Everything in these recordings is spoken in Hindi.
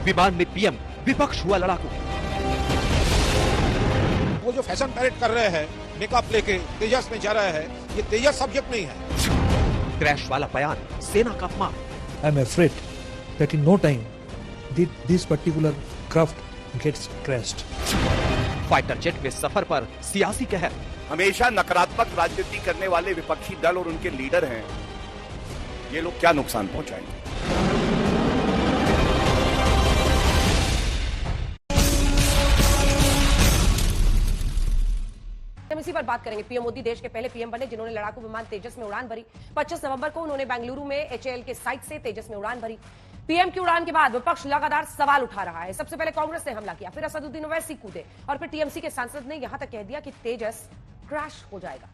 विमान में पीएम, विपक्ष हुआ लड़ाकू। वो जो फैशन पैरेड कर रहे हैं मेकअप लेके तेजस में जा रहा है, ये तेजस सब्जेक्ट नहीं है। क्रैश वाला बयान, सेना का अपमान। I am afraid that in no time this particular craft gets crashed. Fighter jet में सफर पर सियासी कहर। हमेशा नकारात्मक राजनीति करने वाले विपक्षी दल और उनके लीडर हैं, ये लोग क्या नुकसान पहुंचाएंगे। हम इसी पर बात करेंगे। पीएम मोदी देश के पहले पीएम बने जिन्होंने लड़ाकू विमान तेजस में उड़ान भरी। 25 नवंबर को उन्होंने बेंगलुरु में एचएएल के साइट से तेजस में उड़ान भरी। पीएम की उड़ान के बाद विपक्ष लगातार सवाल उठा रहा है। सबसे पहले कांग्रेस ने हमला किया, फिर असदुद्दीन ओवैसी कूदे और फिर टीएमसी के सांसद ने यहां तक कह दिया कि तेजस क्रैश हो जाएगा।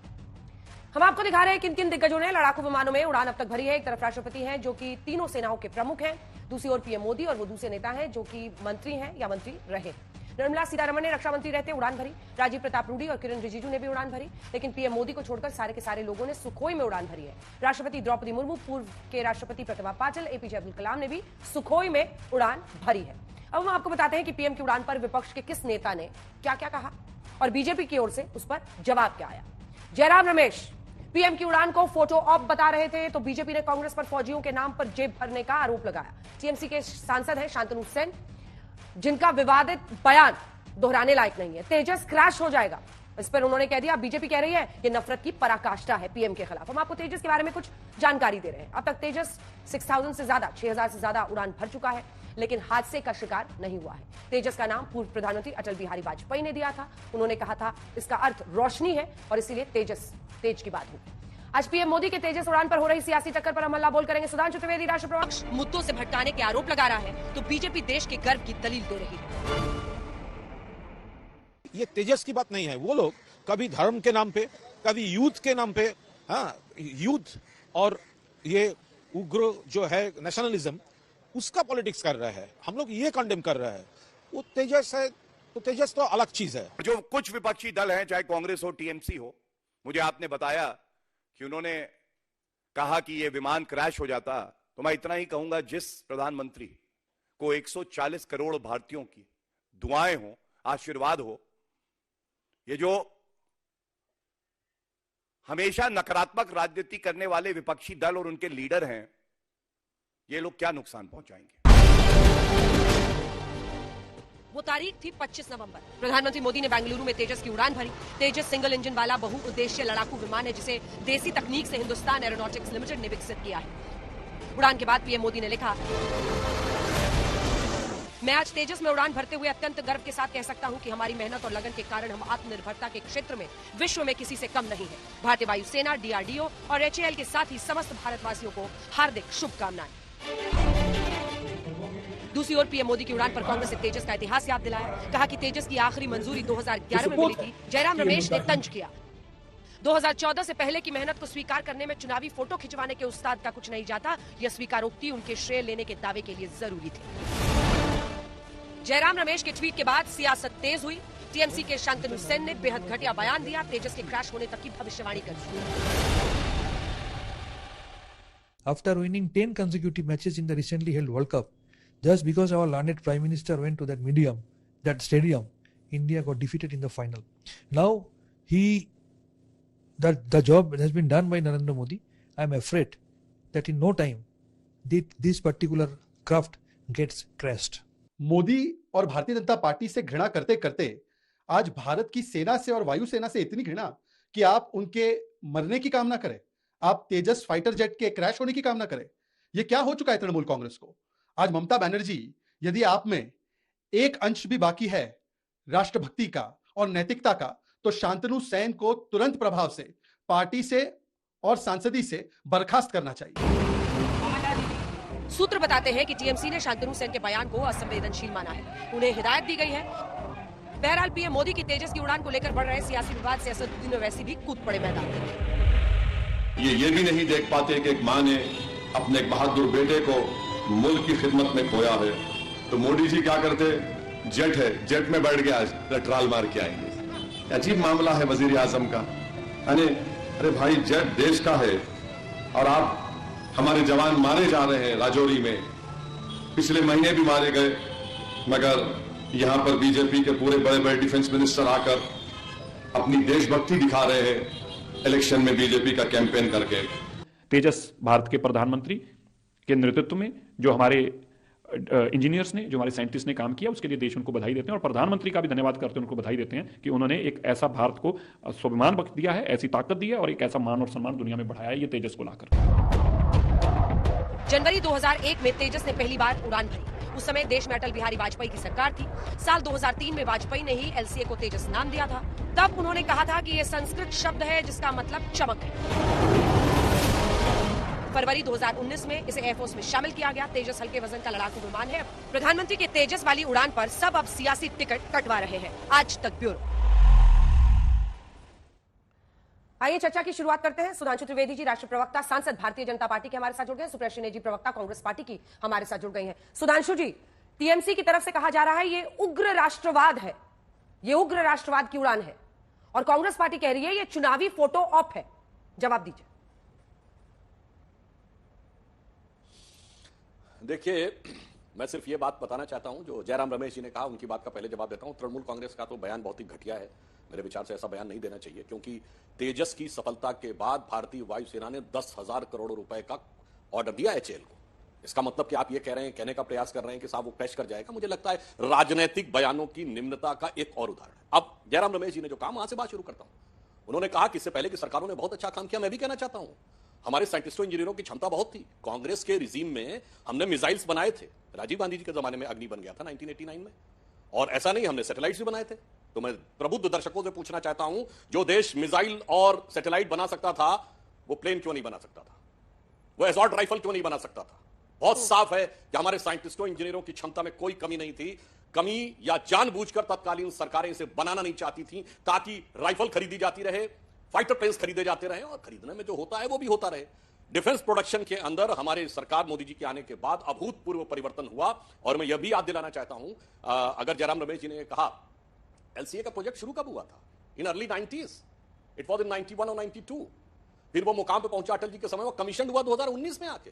हम आपको दिखा रहे हैं किन किन दिग्गजों ने लड़ाकू विमानों में उड़ान अब तक भरी है। एक तरफ राष्ट्रपति हैं जो कि तीनों सेनाओं के प्रमुख हैं, दूसरी ओर पीएम मोदी और वो दूसरे नेता हैं जो कि मंत्री हैं या मंत्री रहे। निर्मला सीतारमण ने रक्षा मंत्री रहते उड़ान भरी, राजीव प्रताप रूडी और किरण रिजिजू ने भी उड़ान भरी, लेकिन पीएम मोदी को छोड़कर सारे के सारे लोगों ने सुखोई में उड़ान भरी है। राष्ट्रपति द्रौपदी मुर्मू, पूर्व के राष्ट्रपति प्रतिभा पाटिल, एपीजे अब्दुल कलाम ने भी सुखोई में उड़ान भरी है। अब हम आपको बताते हैं कि पीएम की उड़ान पर विपक्ष के किस नेता ने क्या क्या कहा और बीजेपी की ओर से उस पर जवाब क्या आया। जयराम रमेश पीएम की उड़ान को फोटो ऑप बता रहे थे तो बीजेपी ने कांग्रेस पर फौजियों के नाम पर जेब भरने का आरोप लगाया। टीएमसी के सांसद हैं शांतनु सेन, जिनका विवादित बयान दोहराने लायक नहीं है। तेजस क्रैश हो जाएगा, इस पर उन्होंने कह दिया बीजेपी कह रही है ये नफरत की पराकाष्ठा है पीएम के खिलाफ। हम आपको तेजस के बारे में कुछ जानकारी दे रहे हैं। अब तक तेजस 6000 से ज्यादा 6000 से ज्यादा उड़ान भर चुका है, लेकिन हादसे का शिकार नहीं हुआ है। तेजस का नाम पूर्व प्रधानमंत्री अटल बिहारी वाजपेयी ने दिया था। उन्होंने कहा था इसका अर्थ रोशनी है और इसीलिए तेज की बात हुई। आज पीएम मोदी के तेजस उड़ान पर हो रही सियासी टक्कर पर हम हल्ला बोल करेंगे। सुधांशु त्रिवेदी राष्ट्र प्रवक्ता मुद्दों से भटकाने के आरोप लगा रहा है तो बीजेपी देश के गर्व की दलील दे रही है। ये तेजस की बात नहीं है। वो लोग कभी धर्म के नाम पे, कभी यूथ के नाम पे, हाँ यूथ और ये उग्र जो है नेशनलिज्म, उसका पॉलिटिक्स कर रहा है। हम लोग ये कंडेम कर रहे हैं। वो तेजस है तो तेजस तो अलग चीज है। जो कुछ विपक्षी दल हैं, चाहे कांग्रेस हो टीएमसी हो, मुझे आपने बताया कि उन्होंने कहा कि ये विमान क्रैश हो जाता, तो मैं इतना ही कहूंगा, जिस प्रधानमंत्री को 140 करोड़ भारतीयों की दुआएं हो, आशीर्वाद हो, ये जो हमेशा नकारात्मक राजनीति करने वाले विपक्षी दल और उनके लीडर हैं, ये लोग क्या नुकसान पहुंचाएंगे। वो तारीख थी 25 नवंबर। प्रधानमंत्री मोदी ने बेंगलुरु में तेजस की उड़ान भरी। तेजस सिंगल इंजन वाला बहुउद्देशीय लड़ाकू विमान है जिसे देसी तकनीक से हिंदुस्तान एरोनॉटिक्स लिमिटेड ने विकसित किया है। उड़ान के बाद पीएम मोदी ने लिखा, मैं आज तेजस में उड़ान भरते हुए अत्यंत गर्व के साथ कह सकता हूं कि हमारी मेहनत और लगन के कारण हम आत्मनिर्भरता के क्षेत्र में विश्व में किसी से कम नहीं है। भारतीय वायुसेना, डीआरडीओ और एचएएल के साथ ही समस्त भारतवासियों को हार्दिक शुभकामनाएं। दूसरी ओर पीएम मोदी की उड़ान पर कांग्रेस ने तेजस का इतिहास याद दिलाया। कहा कि तेजस की आखिरी मंजूरी 2011 में मिली थी। जयराम रमेश ने तंज किया, 2014 से पहले की मेहनत को स्वीकार करने में चुनावी फोटो खिंचवाने के उस्ताद का कुछ नहीं जाता। यह स्वीकारोक्ति उनके श्रेय लेने के दावे के लिए जरूरी थी। जयराम रमेश के ट्वीट के बाद सियासत तेज हुई। टीएमसी के शांतनु सेन ने बेहद घटिया बयान दिया, तेजस के क्रैश होने तक की भविष्यवाणी कर दी। After winning 10 consecutive matches in the recently held World Cup, just because our learned Prime Minister went to that stadium, India got defeated in the final. Now, the job has been done by Narendra Modi. I am afraid that in no time, this particular craft gets crashed. Modi और भारतीय जनता पार्टी से घृणा करते करते आज भारत की सेना से और वायुसेना से इतनी घृणा कि आप उनके मरने की कामना करें, आप तेजस फाइटर जेट के क्रैश होने की कामना करें। यह क्या हो चुका है तृणमूल कांग्रेस को। आज ममता बनर्जी, यदि आप में एक अंश भी बाकी है राष्ट्रभक्ति का और नैतिकता का, तो शांतनु सेन को तुरंत प्रभाव से पार्टी से और सांसदी से बर्खास्त करना चाहिए। सूत्र बताते हैं कि टीएमसी ने शांतनु सेन के बयान को असंवेदनशील माना है, उन्हें हिदायत दी गई है। बहरहाल पीएम मोदी की तेजस की उड़ान को लेकर बढ़ रहे सियासी विवाद से असदुद्दीन ओवैसी भी कूद पड़े मैदान में। ये भी नहीं देख पाते कि एक मां ने अपने एक बहादुर बेटे को मुल्क की खिदमत में खोया है, तो मोदी जी क्या करते, जेट है, जेट में बैठ गया, ट्राल मार के आएंगे। अजीब मामला है वजीर आजम का। अरे भाई, जेट देश का है और आप, हमारे जवान मारे जा रहे हैं राजौरी में, पिछले महीने भी मारे गए, मगर यहां पर बीजेपी के पूरे बड़े बड़े डिफेंस मिनिस्टर आकर अपनी देशभक्ति दिखा रहे हैं इलेक्शन में बीजेपी का कैंपेन करके। तेजस भारत के प्रधानमंत्री के नेतृत्व में जो हमारे इंजीनियर्स ने, जो हमारे साइंटिस्ट ने काम किया, उसके लिए देश उनको बधाई देते हैं और प्रधानमंत्री का भी धन्यवाद करते हैं, उनको बधाई देते हैं कि उन्होंने एक ऐसा भारत को स्वाभिमान बख्श दिया है, ऐसी ताकत दी है और एक ऐसा मान और सम्मान दुनिया में बढ़ाया है ये तेजस को लाकर। जनवरी 2001 में तेजस ने पहली बार उड़ान भरी। उस समय देश में अटल बिहारी वाजपेयी की सरकार थी। साल 2003 में वाजपेयी ने ही एलसीए को तेजस नाम दिया था। तब उन्होंने कहा था कि यह संस्कृत शब्द है जिसका मतलब चमक है। फरवरी 2019 में इसे एयरफोर्स में शामिल किया गया। तेजस हल्के वजन का लड़ाकू विमान है। प्रधानमंत्री के तेजस वाली उड़ान पर सब अब सियासी टिकट कटवा रहे हैं। आज तक ब्यूरो। आइए चर्चा की शुरुआत करते हैं। सुधांशु त्रिवेदी जी, राष्ट्रीय प्रवक्ता, सांसद, भारतीय जनता पार्टी के हमारे साथ जुड़ गए। सुप्रिया जी, प्रवक्ता, कांग्रेस पार्टी की, हमारे साथ जुड़ गई हैं। सुधांशु जी, टीएमसी की तरफ से कहा जा रहा है ये उग्र राष्ट्रवाद है, ये उग्र राष्ट्रवाद की उड़ान है, और कांग्रेस पार्टी कह रही है ये चुनावी फोटो ऑप है। जवाब दीजिए। देखिए, मैं सिर्फ ये बात बताना चाहता हूं, जो जयराम रमेश जी ने कहा उनकी बात का पहले जवाब देता हूं। तृणमूल कांग्रेस का तो बयान बहुत ही घटिया है। मेरे विचार से ऐसा बयान नहीं देना चाहिए, क्योंकि तेजस की सफलता के बाद भारतीय वायुसेना ने 10,000 करोड़ रुपए का ऑर्डर दिया एचएएल को। इसका मतलब कि आप ये कह रहे हैं, कहने का प्रयास कर रहे हैं कि साहब वो क्रैश कर जाएगा। मुझे लगता है राजनीतिक बयानों की निम्नता का एक और उदाहरण है। अब जयराम रमेश जी ने जो कहा, वहां से बात शुरू करता हूं। उन्होंने कहा कि इससे पहले की सरकारों ने बहुत अच्छा काम किया। मैं भी कहना चाहता हूं, हमारे साइंटिस्टों इंजीनियरों की क्षमता बहुत थी। कांग्रेस के रिजीम में हमने मिसाइल्स बनाए थे। राजीव गांधी जी के जमाने में अग्नि बन गया था 1989 में, और ऐसा नहीं, हमने सैटेलाइट्स भी बनाए थे। तो मैं प्रबुद्ध दर्शकों से पूछना चाहता हूं, जो देश मिसाइल और सैटेलाइट बना सकता था, वो प्लेन क्यों नहीं बना सकता था? वो असॉल्ट राइफल क्यों नहीं बना सकता था? बहुत साफ है कि हमारे साइंटिस्टों इंजीनियरों की क्षमता में कोई कमी नहीं थी। कमी या जानबूझकर तत्कालीन सरकारें इसे बनाना नहीं चाहती थी, ताकि राइफल खरीदी जाती रहे, फाइटर प्लेन्स खरीदे जाते रहे, और खरीदने में जो होता है वो भी होता रहे। डिफेंस प्रोडक्शन के अंदर हमारे सरकार मोदी जी के आने के बाद अभूतपूर्व परिवर्तन हुआ। और मैं यह भी याद दिलाना चाहता हूं, अगर जयराम रमेश जी ने कहा एलसीए का प्रोजेक्ट शुरू कब हुआ था? In early 90s, it was in 91 और 92। फिर वो मुकाम पे पहुंचा अटल जी के समय, वो कमीशन हुआ 2019 में आके।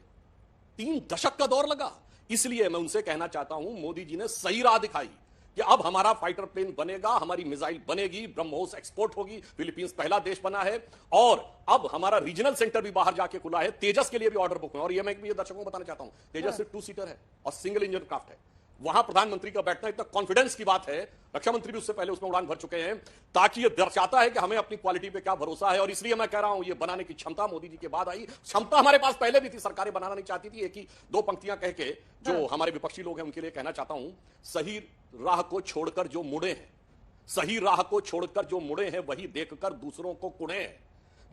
3 दशक का दौर लगा। इसलिए मैं उनसे कहना चाहता हूं, मोदी जी ने सही राह दिखाई कि अब हमारा फाइटर प्लेन बनेगा, हमारी मिसाइल बनेगी, ब्रह्मोस एक्सपोर्ट होगी। फिलीपींस पहला देश बना है, और अब हमारा रीजनल सेंटर भी बाहर जाके खुला है। तेजस के लिए भी ऑर्डर बुक है, और ये मैं भी दर्शकों को बताना चाहता हूं, तेजस सिर्फ 2 सीटर है और सिंगल इंजन क्राफ्ट है। वहां प्रधानमंत्री का बैठना इतना कॉन्फिडेंस की बात है, रक्षा मंत्री भी उससे पहले उसमें उड़ान भर चुके हैं, ताकि यह दर्शाता है कि हमें अपनी क्वालिटी पे क्या भरोसा है। और इसलिए मैं कह रहा हूं, ये बनाने की क्षमता मोदी जी के बाद आई। क्षमता हमारे पास पहले भी थी, सरकारें बनाना नहीं चाहती थी। एक ही 2 पंक्तियां कह के जो हमारे विपक्षी लोग हैं उनके लिए कहना चाहता हूं, सही राह को छोड़कर जो मुड़े हैं, सही राह को छोड़कर जो मुड़े हैं, वही देखकर दूसरों को कुड़े हैं।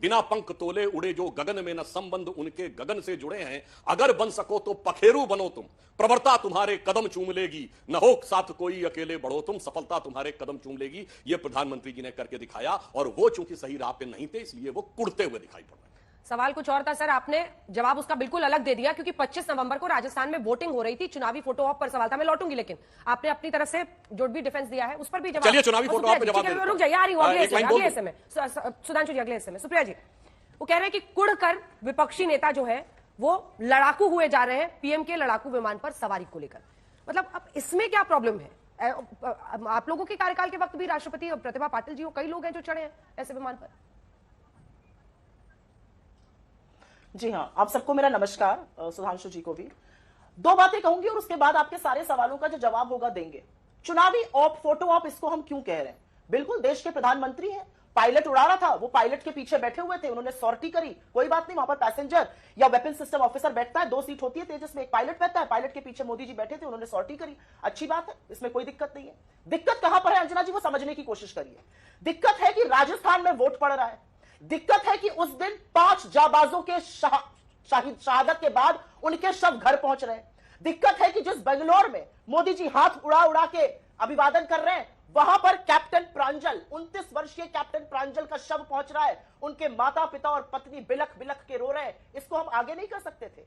बिना पंख तोले उड़े जो गगन में, न संबंध उनके गगन से जुड़े हैं। अगर बन सको तो पखेरु बनो तुम, प्रवरता तुम्हारे कदम चूम लेगी। न हो साथ कोई अकेले बढ़ो तुम, सफलता तुम्हारे कदम चूम लेगी। ये प्रधानमंत्री जी ने करके दिखाया, और वो चूंकि सही राह पे नहीं थे, इसलिए वो कुड़ते हुए दिखाई पड़ रहे हैं। सवाल कुछ और था सर, आपने जवाब उसका बिल्कुल अलग दे दिया, क्योंकि 25 नवंबर को राजस्थान में वोटिंग हो रही थी। चुनावी फोटो ऑप पर सवाल था, मैं लौटूंगी, लेकिन आपने अपनी तरफ से जो भी डिफेंस दिया है उस पर भी जवाब। चलिए चुनावी फोटो ऑप पे जवाब रुक जाइए, आ रही हूं अगले हिस्से में। सुधांशु जी, अगले हिस्से में। सुप्रिया जी, वो कह रहे हैं कि कुड़कर विपक्षी नेता जो है वो लड़ाकू हुए जा रहे हैं पीएम के लड़ाकू विमान पर सवारी को लेकर। मतलब अब इसमें क्या प्रॉब्लम है? आप लोगों के कार्यकाल के वक्त भी राष्ट्रपति प्रतिभा पाटिल जी, कई लोग हैं जो चढ़े हैं ऐसे विमान पर। जी हाँ, आप सबको मेरा नमस्कार, सुधांशु जी को भी। 2 बातें कहूंगी और उसके बाद आपके सारे सवालों का जो जवाब होगा देंगे। चुनावी ऑप, फोटो ऑप, इसको हम क्यों कह रहे हैं? बिल्कुल, देश के प्रधानमंत्री हैं, पायलट उड़ा रहा था, वो पायलट के पीछे बैठे हुए थे, उन्होंने सॉर्टी करी, कोई बात नहीं, वहां पर पैसेंजर या वेपन सिस्टम ऑफिसर बैठता है, 2 सीट होती है तेजस में, एक पायलट बैठता है, पायलट के पीछे मोदी जी बैठे थे, उन्होंने सॉर्टी करी, अच्छी बात है, इसमें कोई दिक्कत नहीं है। दिक्कत कहां पर है अंजना जी, वो समझने की कोशिश करिए। दिक्कत है कि राजस्थान में वोट पड़ रहा है। दिक्कत है कि उस दिन 5 जाबाजों के शहादत के बाद उनके शव घर पहुंच रहे हैं। दिक्कत है कि जिस बेंगलोर में मोदी जी हाथ उड़ा उड़ा के अभिवादन कर रहे हैं, वहां पर कैप्टन प्रांजल, 29 वर्षीय कैप्टन प्रांजल का शव पहुंच रहा है, उनके माता पिता और पत्नी बिलख बिलख के रो रहे हैं। इसको हम आगे नहीं कर सकते थे।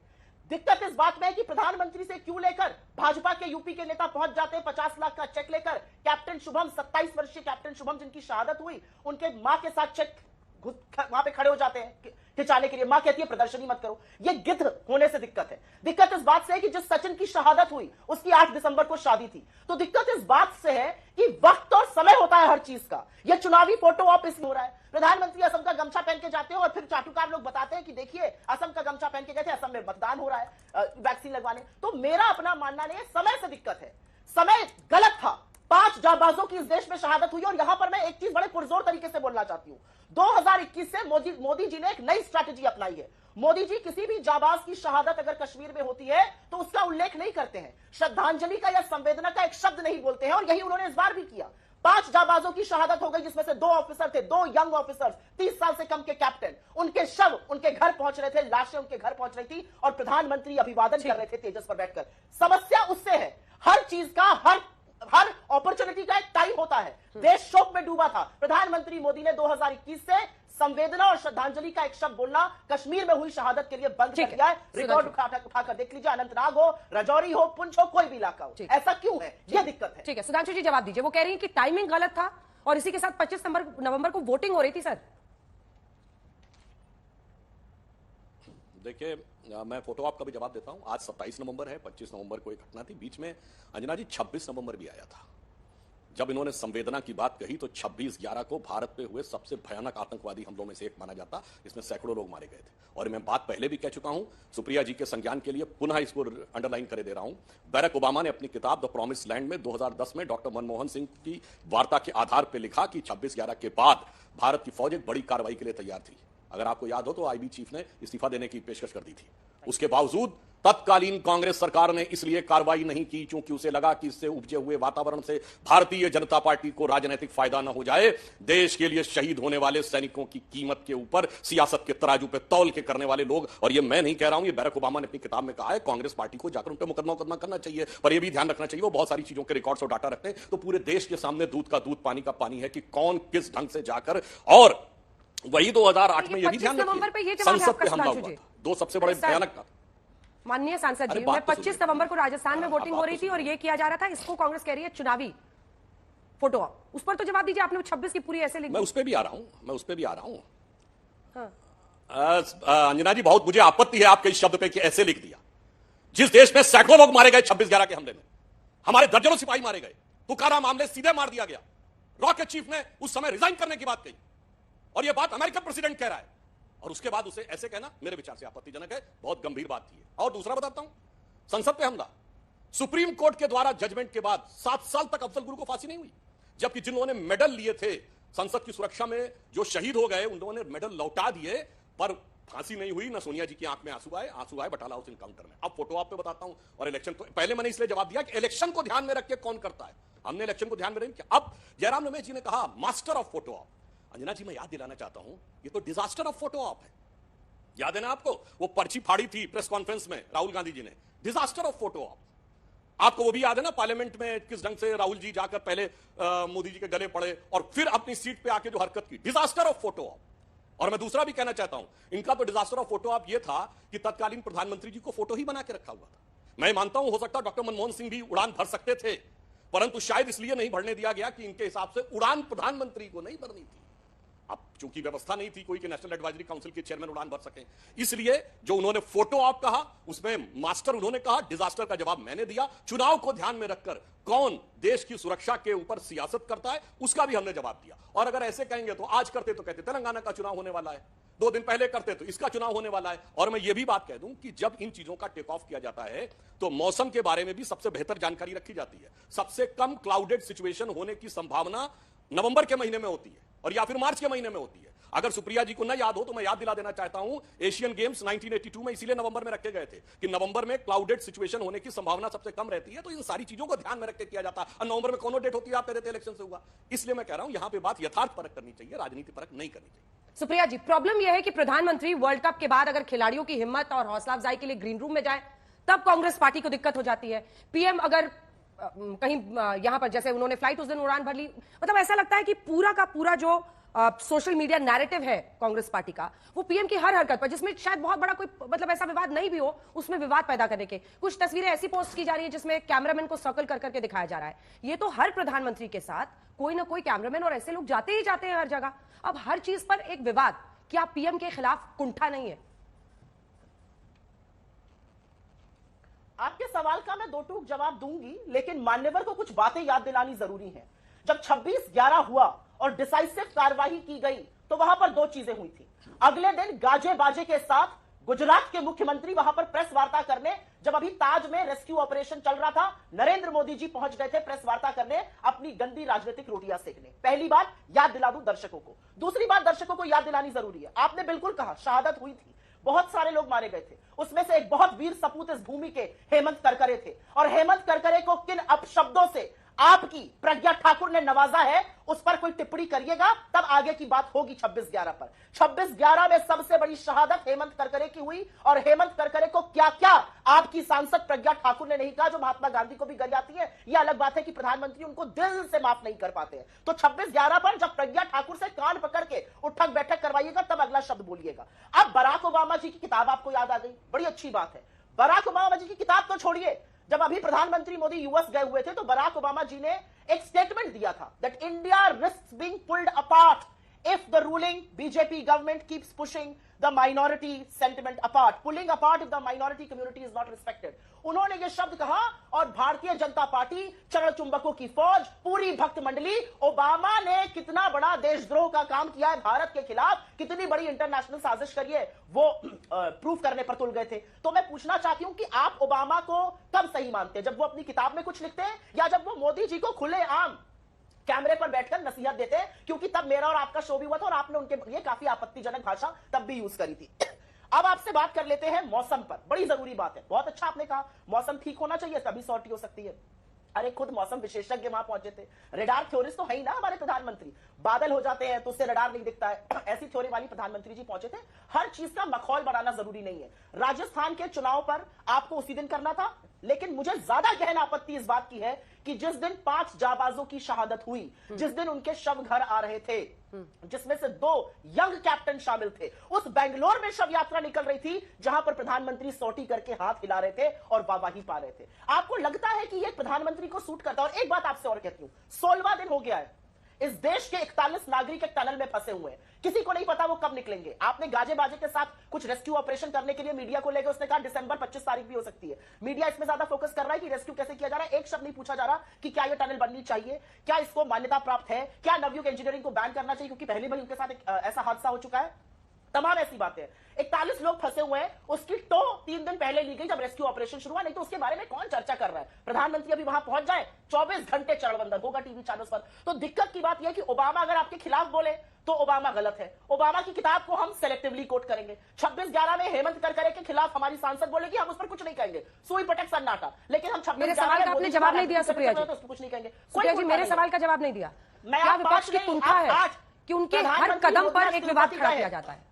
दिक्कत इस बात में है कि प्रधानमंत्री से क्यों लेकर भाजपा के यूपी के नेता पहुंच जाते हैं 50 लाख का चेक लेकर। कैप्टन शुभम, 27 वर्षीय कैप्टन शुभम जिनकी शहादत हुई, उनके मां के साथ चेक वहां पे खड़े हो जाते हैं खिंचाने के लिए। मां कहती है प्रदर्शनी मत करो। ये गिद्ध होने से दिक्कत है। दिक्कत इस बात से है कि जिस सचिन की शहादत हुई उसकी 8 दिसंबर को शादी थी, तो दिक्कत इस बात से है कि वक्त और समय होता है हर चीज का। यह चुनावी फोटो ऑप इसमें हो रहा है। प्रधानमंत्री असम का गमछा पहन के जाते हैं और फिर चाटुकार लोग बताते हैं कि देखिए असम का गमछा पहन के गए थे, असम में मतदान हो रहा है वैक्सीन लगवाने। तो मेरा अपना मानना नहीं है, समय से दिक्कत है। समय गलत था। 5 जाबाजों की इस देश में शहादत हुई। और यहां पर मैं एक चीज बड़े पुरजोर तरीके से बोलना चाहती हूं। 2021 से मोदी जी ने एक नई स्ट्रैटेजी अपनाई है। मोदी जी किसी भी जाबाज की शहादत अगर कश्मीर में होती है तो उसका उल्लेख नहीं करते हैं, श्रद्धांजलि का या संवेदना का एक शब्द नहीं बोलते हैं। और यही उन्होंने इस बार भी किया। 5 जाबाजों की शहादत हो गई, जिसमें से 2 ऑफिसर थे, 2 यंग ऑफिसर्स, 30 साल से कम के कैप्टन। उनके शव उनके घर पहुंच रहे थे, लाशें उनके घर पहुंच रही थी और प्रधानमंत्री अभिवादन कर रहे थे तेजस पर बैठकर। समस्या उससे है, हर चीज का हर अपॉर्चुनिटी का एक टाइम होता है। देश शोक में डूबा था। प्रधानमंत्री मोदी ने 2021 से संवेदना और श्रद्धांजलि का एक शब्द बोलना कश्मीर में हुई शहादत के लिए बंद कर दिया है। रिकॉर्ड उठाकर देख लीजिए, अनंतनाग हो, राजौरी हो, पुंछ हो, कोई भी इलाका हो। ऐसा क्यों है? यह दिक्कत है। ठीक है, सुधांशु जी जवाब दीजिए। वो कह रही है कि टाइमिंग गलत था और इसी के साथ 25 नवंबर को वोटिंग हो रही थी। सर देखिए, मैं फोटो आप का भी जवाब देता हूं। आज 27 नवंबर है, 25 नवंबर को एक घटना थी। बीच में अंजना जी 26 नवंबर भी आया था। जब इन्होंने संवेदना की बात कही तो 26/11 को भारत पे हुए सबसे भयानक आतंकवादी हमलों में से एक माना जाता, इसमें सैकड़ों लोग मारे गए थे। और मैं बात पहले भी कह चुका हूं, सुप्रिया जी के संज्ञान के लिए पुनः इसको अंडरलाइन करे दे रहा हूं। बैरक ओबामा ने अपनी किताब द प्रॉमिस्ड लैंड में 2010 में डॉक्टर मनमोहन सिंह की वार्ता के आधार पर लिखा कि 26/11 के बाद भारत की फौज एक बड़ी कार्रवाई के लिए तैयार थी। अगर आपको याद हो तो आईबी चीफ ने इस्तीफा देने की पेशकश कर दी थी। उसके बावजूद तत्कालीन कांग्रेस सरकार ने इसलिए कार्रवाई नहीं की क्योंकि उसे लगा कि इससे उपजे हुए वातावरण से भारतीय जनता पार्टी को राजनीतिक फायदा न हो जाए। देश के लिए शहीद होने वाले सैनिकों की कीमत के ऊपर सियासत के तराजू पे तौल के करने वाले लोग, और ये मैं नहीं कह रहा हूं, ये बैरक ओबामा ने अपनी किताब में कहा है, कांग्रेस पार्टी को जाकर उन पर मुकदमा करना चाहिए। पर यह भी ध्यान रखना चाहिए वो बहुत सारी चीजों के रिकॉर्ड्स और डाटा रखते हैं। तो पूरे देश के सामने दूध का दूध पानी का पानी है कि कौन किस ढंग से जाकर, और वही 2008 में यह भी ध्यान रखिए संसद पे हमला हुआ था। 2 सबसे बड़े भयानक। माननीय सांसद जी, मैं 25 नवंबर को राजस्थान में वोटिंग हो रही थी और ये किया जा रहा था, इसको कांग्रेस कह रही है चुनावी फोटो। उस पर तो जवाब दीजिए। आपने 26 की पूरी ऐसे लिखी। मैं उस पर भी आ रहा हूं। अंजना जी, बहुत मुझे आपत्ति है आपके इस शब्द पे कि ऐसे लिख दिया। जिस देश में सैकड़ों लोग मारे गए 26/11 के हमले में, हमारे दर्जनों सिपाही मारे गए, तुकाराम मामले सीधे मार दिया गया। रॉकेट चीफ ने उस समय रिजाइन करने की बात कही और यह बात अमेरिकन प्रेसिडेंट कह रहा है, और उसके बाद उसे ऐसे कहना मेरे विचार से आपत्तिजनक है। बहुत गंभीर बात थी। और दूसरा बताता हूं, संसद पे हमला। सुप्रीम कोर्ट के द्वारा जजमेंट के बाद 7 साल तक अफजल गुरु को फांसी नहीं हुई, जबकि जिन्होंने मेडल लिए थे संसद की सुरक्षा में, जो शहीद हो गए, उन्होंने मेडल लौटा दिए, पर फांसी नहीं हुई। ना सोनिया जी की आंख में आंसू आए बटाला हाउस इनकाउंटर में। अब फोटो आप पे बताता हूं। और इलेक्शन तो पहले मैंने इसलिए जवाब दिया कि इलेक्शन को ध्यान में रख के कौन करता है, हमने इलेक्शन को ध्यान में नहीं किया। अब जयराम रमेश जी ने कहा master of photo op. Anjana ji, मैं याद दिलाना चाहता हूं, ये तो डिजास्टर ऑफ फोटो ऑप है। याद है ना आपको, वो पर्ची फाड़ी थी प्रेस कॉन्फ्रेंस में राहुल गांधी जी ने, डिजास्टर ऑफ फोटो ऑप। आपको वो भी याद है ना, पार्लियामेंट में किस ढंग से राहुल जी जाकर पहले मोदी जी के गले पड़े और फिर अपनी सीट पे आके जो हरकत की, डिजास्टर ऑफ फोटो ऑप। और मैं दूसरा भी कहना चाहता हूं, इनका तो डिजास्टर ऑफ फोटो ऑप ये था कि तत्कालीन प्रधानमंत्री जी को फोटो ही बना के रखा हुआ था। मैं मानता हूं, हो सकता है डॉक्टर मनमोहन सिंह भी उड़ान भर सकते थे, परंतु शायद इसलिए नहीं भरने दिया गया कि इनके हिसाब से उड़ान प्रधानमंत्री को नहीं भरनी थी। अब चूंकि व्यवस्था नहीं थी कोई कि नेशनल एडवाइजरी काउंसिल के चेयरमैन उड़ान भर सके, इसलिए जो उन्होंने फोटो ऑप कहा उसमें मास्टर उन्होंने कहा, डिजास्टर का जवाब मैंने दिया। चुनाव को ध्यान में रखकर कौन देश की सुरक्षा के ऊपर सियासत करता है उसका भी हमने जवाब दिया। और अगर ऐसे कहेंगे तो आज करते तो कहते तेलंगाना का चुनाव होने वाला है, 2 दिन पहले करते तो इसका चुनाव होने वाला है। और मैं ये भी बात कह दूं कि जब इन चीजों का टेक ऑफ किया जाता है तो मौसम के बारे में भी सबसे बेहतर जानकारी रखी जाती है। सबसे कम क्लाउडेड सिचुएशन होने की संभावना नवंबर के महीने में होती है और या फिर मार्च के महीने में होती है। अगर सुप्रिया जी को न याद हो तो मैं याद दिला देना चाहता हूं, एशियन गेम्स 1982 में इसीलिए नवंबर में रखे गए थे कि नवंबर में क्लाउडेड सिचुएशन होने की संभावना सबसे कम रहती है। तो इन सारी चीजों को ध्यान में रख के किया जाता है। और नवंबर में कौन डेट होती है, आप कह रहे थे इलेक्शन से हुआ। इसलिए मैं कह रहा हूं यहां पे बात यथार्थ परक करनी चाहिए, राजनीति परक नहीं करनी चाहिए। सुप्रिया जी, प्रॉब्लम यह है कि प्रधानमंत्री वर्ल्ड कप के बाद अगर खिलाड़ियों की हिम्मत और हौसला अफजाई के लिए ग्रीन रूम में जाए तब कांग्रेस पार्टी को दिक्कत हो जाती है। पीएम अगर कहीं यहां पर जैसे उन्होंने फ्लाइट उस दिन उड़ान भर ली, मतलब ऐसा लगता है कि पूरा का पूरा जो सोशल मीडिया नैरेटिव है कांग्रेस पार्टी का, वो पीएम की हर हरकत पर, जिसमें शायद बहुत बड़ा कोई मतलब ऐसा विवाद नहीं भी हो, उसमें विवाद पैदा करने के कुछ तस्वीरें ऐसी पोस्ट की जा रही है जिसमें कैमरामैन को सर्कल कर करके दिखाया जा रहा है। ये तो हर प्रधानमंत्री के साथ कोई ना कोई कैमरामैन और ऐसे लोग जाते ही जाते हैं हर जगह। अब हर चीज पर एक विवाद, क्या पीएम के खिलाफ कुंठा नहीं है? आपके सवाल का मैं दो टूक जवाब दूंगी, लेकिन मान्यवर को कुछ बातें याद दिलानी जरूरी है। जब 26/11 हुआ और डिसाइसिव कार्रवाई की गई तो वहां पर दो चीजें हुई थी। अगले दिन गाजे बाजे के साथ गुजरात के मुख्यमंत्री वहां पर प्रेस वार्ता करने, जब अभी ताज में रेस्क्यू ऑपरेशन चल रहा था, नरेंद्र मोदी जी पहुंच गए थे प्रेस वार्ता करने, अपनी गंदी राजनीतिक रोटियां सेकने। पहली बात याद दिला दूं दर्शकों को। दूसरी बात दर्शकों को याद दिलानी जरूरी है, आपने बिल्कुल कहा शहादत हुई थी, बहुत सारे लोग मारे गए थे, उसमें से एक बहुत वीर सपूत इस भूमि के हेमंत करकरे थे। और हेमंत करकरे को किन अपशब्दों से आपकी प्रज्ञा ठाकुर ने नवाजा है, उस पर कोई टिप्पणी करिएगा, तब आगे की बात होगी 26/11 पर। 26/11 में सबसे बड़ी शहादत हेमंत करकरे की हुई, और हेमंत करकरे को क्या क्या आपकी सांसद प्रज्ञा ठाकुर ने नहीं कहा, जो महात्मा गांधी को भी गर आती है। यह अलग बात है कि प्रधानमंत्री उनको दिल से माफ नहीं कर पाते हैं। तो 26/11 पर जब प्रज्ञा ठाकुर से कान पकड़ के उठक बैठक करवाइएगा, तब अगला शब्द बोलिएगा। अब बराक ओबामा जी की किताब आपको याद आ गई, बड़ी अच्छी बात है। बराक ओबामा जी की किताब तो छोड़िए, जब अभी प्रधानमंत्री मोदी यूएस गए हुए थे तो बराक ओबामा जी ने एक स्टेटमेंट दिया था that India risks being pulled apart if the ruling BJP government keeps pushing the minority sentiment apart, pulling apart if the minority community is not respected. उन्होंने ये शब्द कहा, और भारतीय जनता पार्टी, चरण चुंबकों की फौज, पूरी भक्त मंडली, ओबामा ने कितना बड़ा देशद्रोह का काम किया है भारत के खिलाफ, कितनी बड़ी इंटरनेशनल साजिश करी है, वो प्रूव करने पर तुल गए थे। तो मैं पूछना चाहती हूं कि आप ओबामा को कब सही मानते हैं, जब वो अपनी किताब में कुछ लिखते हैं, या जब वो मोदी जी को खुले आम कैमरे पर बैठकर नसीहत देते हैं? क्योंकि तब मेरा और आपका शो भी हुआ था और आपने उनके लिए काफी आपत्तिजनक भाषा तब भी यूज करी थी। अब आपसे बात कर लेते हैं मौसम पर, बड़ी जरूरी बात है। बहुत अच्छा आपने कहा, मौसम ठीक होना चाहिए तभी सॉर्टी हो सकती है। अरे खुद मौसम विशेषज्ञ वहां पहुंचे थे, रडार थ्योरिस्ट तो है ही ना हमारे प्रधानमंत्री। बादल हो जाते हैं तो उससे रडार नहीं दिखता है, ऐसी थ्योरी वाली प्रधानमंत्री जी पहुंचे थे। हर चीज का मखौल बनाना जरूरी नहीं है। राजस्थान के चुनाव पर आपको उसी दिन करना था, लेकिन मुझे ज्यादा गहन आपत्ति इस बात की है कि जिस दिन 5 जाबाजों की शहादत हुई, जिस दिन उनके शव घर आ रहे थे, जिसमें से 2 यंग कैप्टन शामिल थे, उस बेंगलोर में शव यात्रा निकल रही थी जहां पर प्रधानमंत्री सौटी करके हाथ हिला रहे थे और वाहवाही पा रहे थे। आपको लगता है कि ये प्रधानमंत्री को सूट करता है? और एक बात आपसे और कहती हूं, 16वां दिन हो गया है, इस देश के 41 नागरिक एक टनल में फंसे हुए हैं, किसी को नहीं पता वो कब निकलेंगे। आपने गाजे बाजे के साथ कुछ रेस्क्यू ऑपरेशन करने के लिए मीडिया को लेकर उसने कहा दिसंबर 25 तारीख भी हो सकती है। मीडिया इसमें ज्यादा फोकस कर रहा है कि रेस्क्यू कैसे किया जा रहा है, एक शब्द नहीं पूछा जा रहा कि क्या ये टनल बननी चाहिए, क्या इसको मान्यता प्राप्त है, क्या नवयुग इंजीनियरिंग को बैन करना चाहिए, क्योंकि पहले भी उनके साथ ऐसा हादसा हो चुका है। तमाम ऐसी बातें। 41 लोग फंसे हुए हैं, उसकी तो 3 दिन पहले ली गई जब रेस्क्यू ऑपरेशन शुरू हुआ, नहीं तो उसके बारे में कौन चर्चा कर रहा है। प्रधानमंत्री अभी वहां पहुंच जाए, 24 घंटे चरणबंदर होगा टीवी चैनल्स पर। तो दिक्कत की बात यह है कि ओबामा अगर आपके खिलाफ बोले तो ओबामा गलत है। ओबामा की किताब को हम सेलेक्टिवली कोट करेंगे। 26/11 में हेमंत करकरे के खिलाफ हमारी सांसद बोलेगी, हम उस पर कुछ नहीं कहेंगे, सुई पटक सन्नाटा। लेकिन हम 26/11 मेरे सवाल का आपने जवाब नहीं दिया सुप्रिया जी, कुछ नहीं कहेंगे। सुप्रिया जी मेरे सवाल का जवाब नहीं दिया। मैं क्या विपक्ष की कुंठा है कि उनके हर कदम पर एक विवाद खड़ा किया जाता है?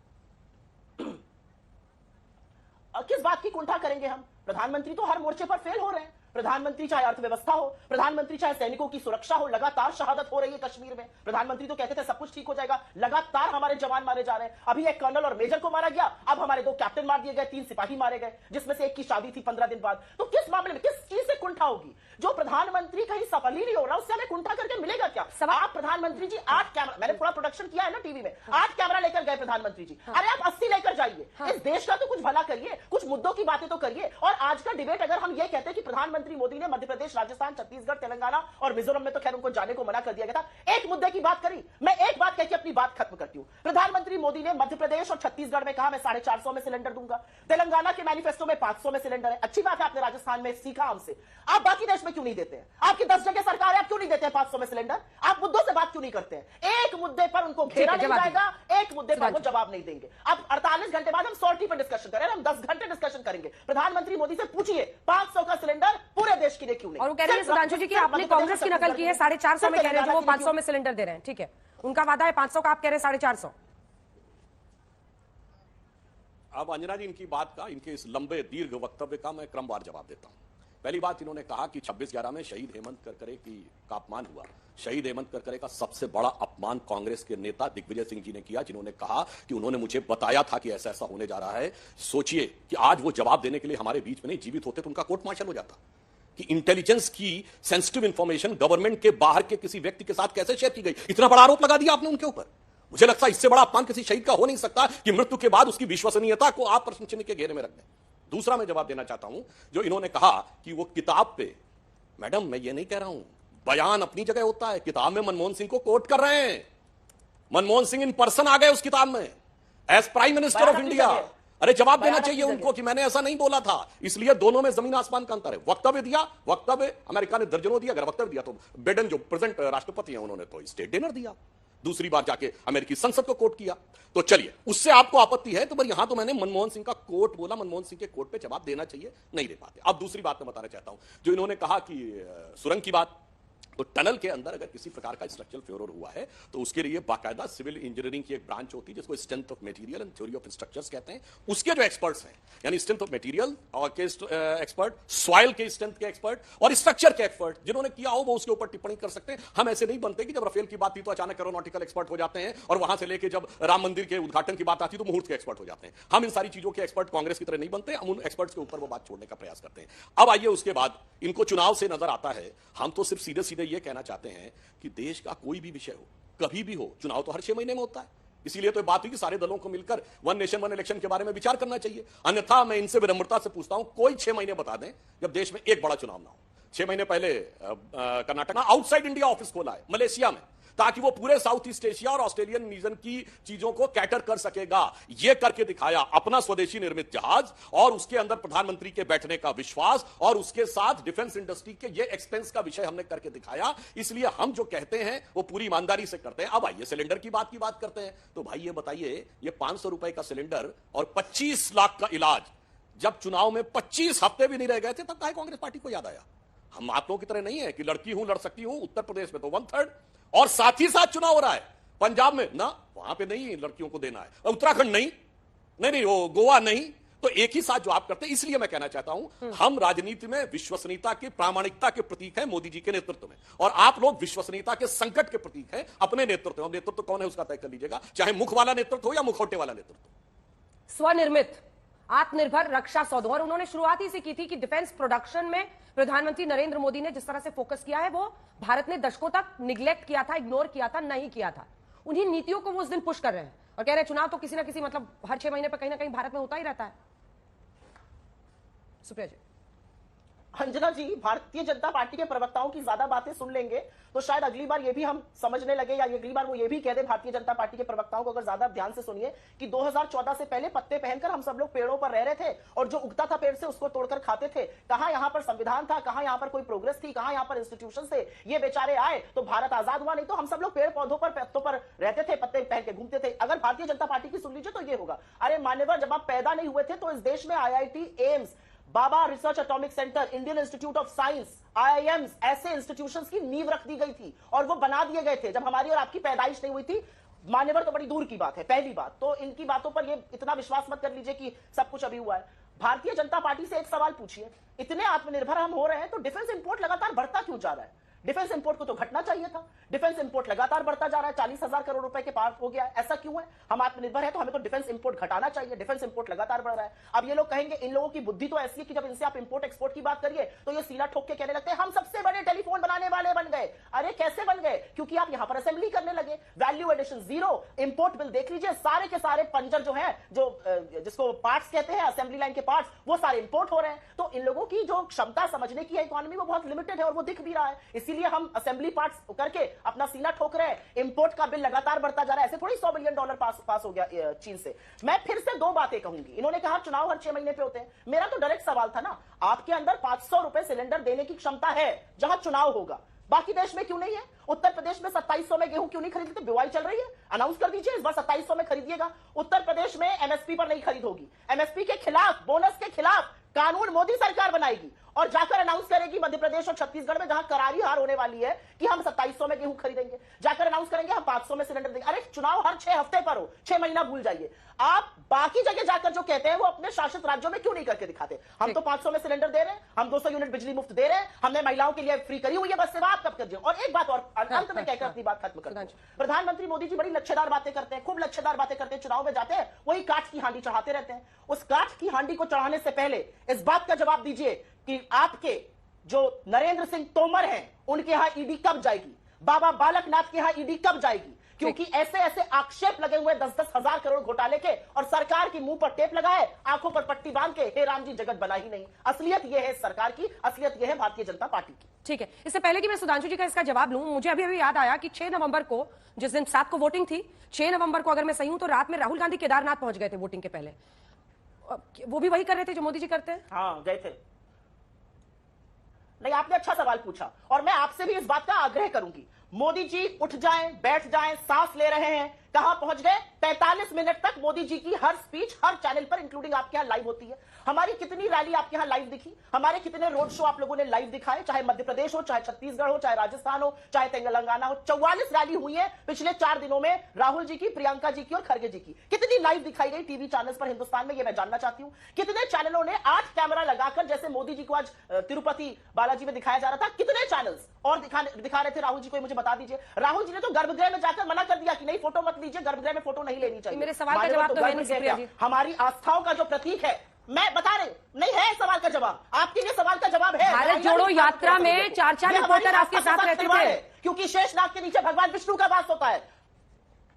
किस बात की कुंठा करेंगे हम? प्रधानमंत्री तो हर मोर्चे पर फेल हो रहे हैं। प्रधानमंत्री चाहे अर्थव्यवस्था हो, प्रधानमंत्री चाहे सैनिकों की सुरक्षा हो, लगातार शहादत हो रही है कश्मीर में। प्रधानमंत्री तो कहते थे सब कुछ ठीक हो जाएगा, लगातार हमारे जवान मारे जा रहे हैं। अभी एक कर्नल और मेजर को मारा गया, अब हमारे 2 कैप्टन मार दिए गए, 3 सिपाही मारे गए, जिसमें से एक की शादी थी 15 दिन बाद। तो किस मामले में, किस चीज से कुंठा होगी? जो प्रधानमंत्री कहीं सफल ही नहीं हो रहा, उससे हमें कुंठा करके मिलेगा क्या? आप प्रधानमंत्री जी 8 कैमरा, मैंने पूरा प्रोडक्शन किया है ना टीवी में, 8 कैमरा लेकर गए प्रधानमंत्री जी। अरे आप 80 लेकर जाइए, इस देश का तो कुछ भला करिए, कुछ मुद्दों की बातें तो करिए। और आज का डिबेट अगर हम ये कहते हैं कि प्रधानमंत्री मोदी ने मध्य प्रदेश, राजस्थान, छत्तीसगढ़, तेलंगाना और मिजोरम में तो खैर उनको जाने को मना कर दिया गया था, एक मुद्दे की बात करी। मैं एक बात कह के अपनी बात खत्म करती हूं। प्रधानमंत्री मोदी ने मध्य प्रदेश और छत्तीसगढ़ में कहा मैं 450 में सिलेंडर दूंगा, तेलंगाना के मैनिफेस्टो में 500 में सिलेंडर है। अच्छी बात है, आपने राजस्थान में सीखा हमसे। आप बाकी देश में क्यों नहीं देते हैं? आपकी 10 जगह सरकार है, आप क्यों नहीं देते हैं 500 में सिलेंडर? आप मुद्दों से बात क्यों नहीं करते हैं? एक मुद्दे पर उनको घेरा नहीं जाएगा, एक मुद्दे पर वो जवाब नहीं देंगे। अब 48 घंटे बाद हम सॉर्टी पर डिस्कशन करें, हम 10 घंटे डिस्कशन करेंगे। प्रधानमंत्री मोदी से पूछिए 500 का सिलेंडर पूरे देश के लिए क्यों नहीं? और वो कह रहे हैं सुधांशु जी कि आपने कांग्रेस की नकल की है, 450 में कह रहे हैं, जो वो 500 में सिलेंडर दे रहे हैं। ठीक है, उनका वादा है 500 का, आप कह रहे हैं 450। अब अंजना जी इनकी बात का, इनके इस लंबे दीर्घ वक्तव्य का मैं क्रमवार जवाब देता हूं। पहली बात, इन्होंने कहा कि 26/11 में शहीद हेमंत करकरे का अपमान हुआ। शहीद हेमंत करकरे का सबसे बड़ा अपमान कांग्रेस के नेता दिग्विजय सिंह जी ने किया, जिन्होंने कहा कि उन्होंने मुझे बताया था कि ऐसा ऐसा होने जा रहा है। सोचिए कि आज वो जवाब देने के लिए हमारे बीच में नहीं, जीवित होते तो उनका कोर्ट मार्शल हो जाता। कि इंटेलिजेंस की सेंसिटिव इंफॉर्मेशन गवर्नमेंट के बाहर के किसी व्यक्ति के साथ कैसे शेयर की गई, इतना बड़ा आरोप लगा दिया आपने उनके ऊपर। मुझे लगता है इससे बड़ा अपमान किसी शहीद का हो नहीं सकता कि मृत्यु के बाद उसकी विश्वसनीयता को आप प्रश्न चिन्ह के घेरे में रख दें। दूसरा मैं जवाब देना चाहता हूं, जो इन्होंने कहा कि वो किताब पे, मैडम मैं ये नहीं कह रहा हूं, बयान अपनी जगह होता है। किताब में मनमोहन सिंह को कोट कर रहे हैं, मनमोहन सिंह इन पर्सन आ गए उस किताब में as prime minister of India. अरे जवाब देना चाहिए उनको कि मैंने ऐसा नहीं बोला था। इसलिए दोनों में जमीन आसमान का अंतर है। वक्तव्य दिया, वक्तव्य अमेरिका ने दर्जनों दिया। अगर वक्तव्य दिया तो बिडेन जो प्रेजेंट राष्ट्रपति हैं उन्होंने तो स्टेट डिनर दिया, दूसरी बार जाके अमेरिकी संसद को कोट किया। तो चलिए, उससे आपको आपत्ति है तो पर यहां तो मैंने मनमोहन सिंह का कोट बोला, मनमोहन सिंह के कोट पे जवाब देना चाहिए, नहीं दे पाते। अब दूसरी बात मैं बताना चाहता हूं, जो इन्होंने कहा कि सुरंग की बात, तो टनल के अंदर अगर किसी प्रकार का स्ट्रक्चरल फेलियर हुआ है तो उसके लिए बाकायदा सिविल इंजीनियरिंग की एक ब्रांच होती है जिसको strength of material and theory of structures कहते हैं। उसके जो एक्सपर्ट्स हैं, यानी स्ट्रेंथ ऑफ मटेरियल और के एक्सपर्ट, सॉइल के स्ट्रेंथ के एक्सपर्ट और स्ट्रक्चर के एक्सपर्ट, जिन्होंने किया हो वो उसके ऊपर टिप्पणी कर सकते हैं। हम ऐसे नहीं बनते कि जब राफेल की बात थी तो अचानक एरोनॉटिकल एक्सपर्ट हो जाते हैं और वहां से लेके जब राम मंदिर के उद्घाटन की बात आती है तो मुहूर्त के एक्सपर्ट हो जाते हैं। हम इन सारी चीजों के एक्सपर्ट कांग्रेस की तरह नहीं बनते, हम उन एक्सपर्ट्स के ऊपर वो बात छोड़ने का प्रयास करते हैं। अब आइए, उसके बाद इनको चुनाव से नजर आता है। हम तो सिर्फ सीधे सीधे ये कहना चाहते हैं कि देश का कोई भी विषय हो, कभी भी हो, चुनाव तो हर 6 महीने में होता है। इसीलिए तो बात हुई कि सारे दलों को मिलकर वन नेशन वन इलेक्शन के बारे में विचार करना चाहिए। अन्यथा मैं इनसे विनम्रता से पूछता हूं, कोई 6 महीने बता दें जब देश में एक बड़ा चुनाव ना हो। 6 महीने पहले कर्नाटक में आउटसाइड इंडिया ऑफिस खोला है मलेशिया में, ताकि वो पूरे साउथ ईस्ट एशिया और ऑस्ट्रेलियन रीजन की चीजों को कैटर कर सकेगा। ये करके दिखाया, अपना स्वदेशी निर्मित जहाज और उसके अंदर प्रधानमंत्री के बैठने का विश्वास और उसके साथ डिफेंस इंडस्ट्री के ये एक्सपेंस का विषय हमने करके दिखाया। इसलिए हम जो कहते हैं वो पूरी ईमानदारी से करते हैं। अब आइए सिलेंडर की बात करते हैं। तो भाई ये बताइए, ये 500 रुपए का सिलेंडर और 25 लाख का इलाज, जब चुनाव में 25 हफ्ते भी नहीं रह गए थे तब काहे कांग्रेस पार्टी को याद आया? हम आप लोगों की तरह नहीं है कि लड़की हूं लड़ सकती हूं। उत्तर प्रदेश में तो 1/3 और साथ ही साथ चुनाव हो रहा है। पंजाब में ना, वहां पे नहीं लड़कियों को देना है, उत्तराखंड नहीं, वो गोवा नहीं। तो एक ही साथ जो आप करते हैं, इसलिए मैं कहना चाहता हूं, हम राजनीति में विश्वसनीयता की, प्रामाणिकता के प्रतीक हैं मोदी जी के नेतृत्व में, और आप लोग विश्वसनीयता के संकट के प्रतीक हैं अपने नेतृत्व में। नेतृत्व कौन है उसका तय कर लीजिएगा, चाहे मुख वाला नेतृत्व हो या मुखौटे वाला नेतृत्व। स्वनिर्मित आत्मनिर्भर रक्षा सौदों, और उन्होंने शुरुआत ही से की थी कि डिफेंस प्रोडक्शन में प्रधानमंत्री नरेंद्र मोदी ने जिस तरह से फोकस किया है वो भारत ने दशकों तक निग्लेक्ट किया था, इग्नोर किया था, नहीं किया था। उन्हीं नीतियों को वो उस दिन पुश कर रहे हैं और कह रहे हैं चुनाव तो किसी ना किसी मतलब हर 6 महीने पर कहीं ना कहीं भारत में होता ही रहता है। सुप्रिया जी। अंजना जी, भारतीय जनता पार्टी के प्रवक्ताओं की ज्यादा बातें सुन लेंगे तो शायद अगली बार ये भी हम समझने लगे, या अगली बार वो ये भी कह दे भारतीय जनता पार्टी के प्रवक्ताओं को, अगर ज्यादा ध्यान से सुनिए, कि 2014 से पहले पत्ते पहनकर हम सब लोग पेड़ों पर रह रहे थे और जो उगता था पेड़ से उसको तोड़कर खाते थे। कहां यहां पर संविधान था, कहां यहां पर कोई प्रोग्रेस थी, कहां यहां पर इंस्टीट्यूशन थे। ये बेचारे आए तो भारत आजाद हुआ, नहीं तो हम सब लोग पेड़ पौधों पर, पत्तों पर रहते थे, पत्ते पहन के घूमते थे। अगर भारतीय जनता पार्टी की सुन लीजिए तो ये होगा, अरे मान्यवर, जब आप पैदा नहीं हुए थे तो इस देश में IIT, AIIMS, Baba research atomic centre, Indian institute of science, IIMs, ऐसे इंस्टीट्यूशंस की नींव रख दी गई थी और वो बना दिए गए थे जब हमारी और आपकी पैदाइश नहीं हुई थी। मान्यवर तो बड़ी दूर की बात है। पहली बात तो इनकी बातों पर ये इतना विश्वास मत कर लीजिए कि सब कुछ अभी हुआ है। भारतीय जनता पार्टी से एक सवाल पूछिए, इतने आत्मनिर्भर हम हो रहे हैं तो डिफेंस इंपोर्ट लगातार बढ़ता क्यों जा रहा है? डिफेंस इंपोर्ट को तो घटना चाहिए था। डिफेंस इंपोर्ट लगातार बढ़ता जा रहा है, 40,000 करोड़ रुपए के पार हो गया है। ऐसा क्यों है? हम आत्मनिर्भर है तो हमें तो डिफेंस इंपोर्ट घटाना चाहिए। डिफेंस इंपोर्ट लगातार बढ़ रहा है। अब ये लोग कहेंगे, इन लोगों की बुद्धि तो ऐसी है कि जब इनसे आप इंपोर्ट एक्सपोर्ट की बात करिए तो ये सीना ठोक के कहने लगते हैं हम सबसे बड़े टेलीफोन बनाने वाले बन गए। अरे कैसे बन गए? क्योंकि आप यहां पर असेंबली करने लगे। Value addition zero. Import bill देख लीजिए, सारे के सारे पंजर जो है, जो जिसको पार्ट्स कहते हैं, असेंबली लाइन के पार्ट्स, वो सारे इंपोर्ट हो रहे हैं। तो इन लोगों की जो क्षमता समझने की है इकोनॉमी, वो बहुत लिमिटेड है और वो दिख भी रहा है। इसीलिए हम असेंबली पार्ट्स करके अपना सीना ठोक रहे हैं। इंपोर्ट का बिल लगातार बढ़ता जा रहा है। ऐसे थोड़ी $100 बिलियन पास हो गया चीन से। मैं फिर से 2 बातें कहूंगी। इन्होंने कहा चुनाव हर 6 महीने पे होते हैं। मेरा तो डायरेक्ट सवाल था ना, आपके अंदर 500 रुपए सिलेंडर देने की क्षमता है जहां चुनाव होगा, बाकी देश में क्यों नहीं है? उत्तर प्रदेश में 2700 में गेहूं क्यों नहीं खरीदते? बुआई चल रही है, अनाउंस कर दीजिए इस बार 2700 में खरीदिएगा। उत्तर प्रदेश में MSP पर नहीं खरीद होगी। MSP के खिलाफ, बोनस के खिलाफ कानून मोदी सरकार बनाएगी और जाकर अनाउंस करेगी मध्य प्रदेश और छत्तीसगढ़ में, जहां करारी हार होने वाली है, कि हम 2700 में गेहूं खरीदेंगे। जाकर अनाउंस करेंगे हम 500 में सिलेंडर देंगे। अरे चुनाव हर 6 हफ्ते पर हो, 6 महीना भूल जाइए। आप बाकी जगह जाकर जो कहते हैं वो अपने शासित राज्यों में क्यों नहीं करके दिखाते? हम तो 500 में सिलेंडर दे रहे हैं, हम 200 यूनिट बिजली मुफ्त दे रहे हैं, हमने महिलाओं के लिए फ्री करी हुई है बस सेवा। आप कब कर? और एक बात और अंत में कहकर अपनी बात खत्म करते हैं। प्रधानमंत्री मोदी जी बड़ी लच्छेदार बातें करते हैं, खूब लच्छेदार बातें करते हैं। चुनाव में जाते हैं वही काठ की हांडी चढ़ाते रहते हैं। उस काठ की हांडी को चढ़ाने से पहले इस बात का जवाब दीजिए कि आपके जो नरेंद्र सिंह तोमर हैं उनके यहां ईडी कब जाएगी? बाबा बालकनाथ के यहां ईडी कब जाएगी? क्योंकि ऐसे ऐसे आक्षेप लगे हुए 10-10 हजार करोड़ घोटाले के, और सरकार की मुंह पर टेप लगाए, आंखों पर पट्टी बांध के हे राम जी जगत बना ही नहीं। असलियत यह है सरकार की, असलियत यह है भारतीय जनता पार्टी की। ठीक है, इससे पहले कि मैं सुधांशु जी का इसका जवाब लूं, मुझे अभी अभी याद आया कि 6 नवंबर को, जिस दिन 7 को वोटिंग थी, 6 नवंबर को अगर मैं सही हूं तो रात में राहुल गांधी केदारनाथ पहुंच गए थे वोटिंग के पहले। वो भी वही कर रहे थे जो मोदी जी करते हैं? हाँ, गए थे। नहीं, आपने अच्छा सवाल पूछा, और मैं आपसे भी इस बात का आग्रह करूंगी, मोदी जी उठ जाएं, बैठ जाएं, सांस ले रहे हैं, कहां पहुंच गए? 45 मिनट तक मोदी जी की हर स्पीच हर चैनल पर इंक्लूडिंग आपके यहां लाइव होती है। हमारी कितनी रैली आपके यहां लाइव दिखी, हमारे कितने रोड शो आप लोगों ने लाइव दिखाए, चाहे मध्य प्रदेश हो, चाहे छत्तीसगढ़ हो, चाहे राजस्थान हो, चाहे तेलंगाना हो। 44 रैली हुई है पिछले 4 दिनों में, राहुल जी की, प्रियंका जी की और खड़गे जी की। कितनी लाइव दिखाई गई टीवी चैनल्स पर हिंदुस्तान में, यह मैं जानना चाहती हूं। कितने चैनलों ने 8 कैमरा लगाकर, जैसे मोदी जी को आज तिरुपति बालाजी में दिखाया जा रहा था, कितने चैनल्स और दिखा रहे थे राहुल जी को, मुझे बता दीजिए। राहुल जी ने तो गर्भगृह में जाकर मना कर दिया कि नहीं, फोटो मत लीजिए, गर्भगृह में फोटो नहीं लेनी चाहिए। मेरे सवाल का जवाब तो है नहीं सुप्रिया जी। हमारी आस्थाओं का जो प्रतीक है, मैं बता रही नहीं है सवाल का जवाब, आपके लिए सवाल का जवाब है। भारत जोड़ो यात्रा में 4 रिपोर्टर आपके साथ रहते थे, क्योंकि शेषनाग के नीचे भगवान विष्णु का वास होता है।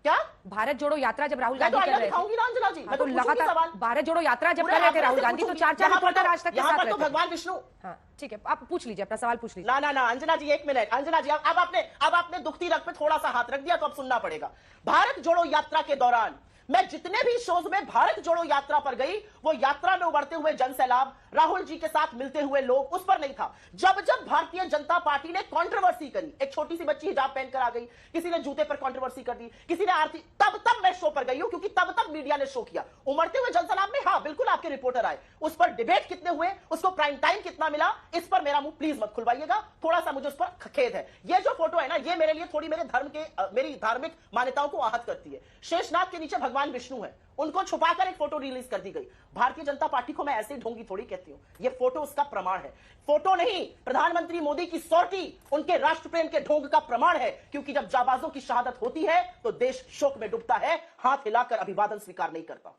क्या भारत जोड़ो यात्रा जब राहुल गांधी कर रहे थे, ना अंजना जी, तो लगातार भारत जोड़ो यात्रा जब कर रहे थे राहुल गांधी, तो 4 रिपोर्टर आज तक के साथ रहते थे। भगवान विष्णु, हाँ ठीक है, आप पूछ लीजिए, अपना सवाल पूछ लीजिए। ना अंजना जी, 1 मिनट। अंजना जी, अब आपने दुखती रग पे थोड़ा सा हाथ रख दिया, तो अब सुनना पड़ेगा। भारत जोड़ो यात्रा के दौरान मैं जितने भी शोज में भारत जोड़ो यात्रा पर गई, वो यात्रा में उभरते हुए जनसैलाब, राहुल जी के साथ मिलते हुए लोग, उस पर नहीं था। जब जब भारतीय जनता पार्टी ने कंट्रोवर्सी करी, एक छोटी सी बच्ची हिजाब पहनकर आ गई, किसी ने जूते पर कंट्रोवर्सी कर दी, किसी ने आरती, तब मैं शो पर गई हूं, क्योंकि तब मीडिया ने शो किया। उमड़ते हुए जनसैलाब में हाँ बिल्कुल आपके रिपोर्टर आए, उस पर डिबेट कितने हुए, उसको प्राइम टाइम कितना मिला, इस पर मेरा मुंह प्लीज मत खुलवाइएगा, थोड़ा सा मुझे उस पर खेद है। ये जो फोटो है ना, ये मेरे लिए थोड़ी मेरी धार्मिक मान्यताओं को आहत करती है। शेषनाग के नीचे भगवान विष्णु है, उनको छुपाकर एक फोटो रिलीज कर दी गई। भारतीय जनता पार्टी को मैं ऐसे ही ढोंगी थोड़ी कहती हूं, ये फोटो उसका प्रमाण है। फोटो नहीं, प्रधानमंत्री मोदी की सॉर्टी उनके राष्ट्र प्रेम के ढोंग का प्रमाण है, क्योंकि जब जाबाजों की शहादत होती है तो देश शोक में डूबता है, हाथ हिलाकर अभिवादन स्वीकार नहीं करता।